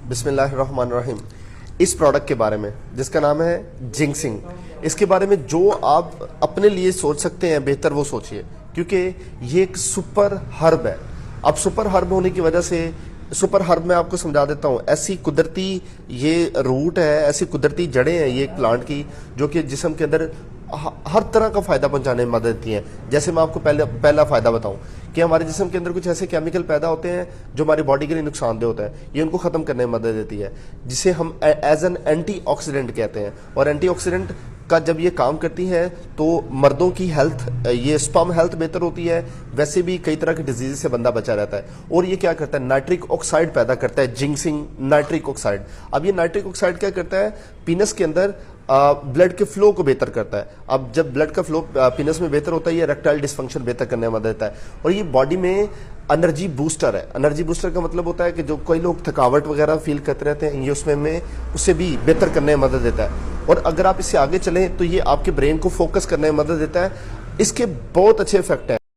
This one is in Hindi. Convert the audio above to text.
बिस्मिल्लाहिर्रहमानिर्रहीम। इस प्रोडक्ट के बारे में जिसका नाम है जिंक्सिंग, इसके बारे में जो आप अपने लिए सोच सकते हैं बेहतर वो सोचिए, क्योंकि ये एक सुपर हर्ब है। अब सुपर हर्ब होने की वजह से सुपर हर्ब मैं आपको समझा देता हूँ। ऐसी कुदरती ये रूट है, ऐसी कुदरती जड़ें हैं ये प्लांट की, जो कि जिस्म के अंदर हर तरह का फायदा पहुंचाने में मदद देती हैं। जैसे मैं आपको पहला फायदा बताऊं कि हमारे जिस्म के अंदर कुछ ऐसे केमिकल पैदा होते हैं जो हमारी बॉडी के लिए नुकसानदेह होता है, ये उनको खत्म करने में मदद देती है, जिसे हम एज एन एंटीऑक्सीडेंट कहते हैं। और एंटीऑक्सीडेंट का जब ये काम करती है तो मर्दों की हेल्थ, ये स्पर्म हेल्थ बेहतर होती है। वैसे भी कई तरह के डिजीज से बंदा बचा रहता है। और ये क्या करता है, नाइट्रिक ऑक्साइड पैदा करता है, जिंक्सिंग नाइट्रिक ऑक्साइड। अब ये नाइट्रिक ऑक्साइड क्या करता है, पीनस के अंदर ब्लड के फ्लो को बेहतर करता है। अब जब ब्लड का फ्लो पीनस में बेहतर होता है, ये इरेक्टाइल डिस्फंक्शन बेहतर करने में मदद देता है। और ये बॉडी में एनर्जी बूस्टर है। एनर्जी बूस्टर का मतलब होता है कि जो कोई लोग थकावट वगैरह फील करते रहते हैं, ये उसमें उसे भी बेहतर करने में मदद देता है। और अगर आप इससे आगे चलें तो ये आपके ब्रेन को फोकस करने में मदद देता है। इसके बहुत अच्छे इफेक्ट हैं।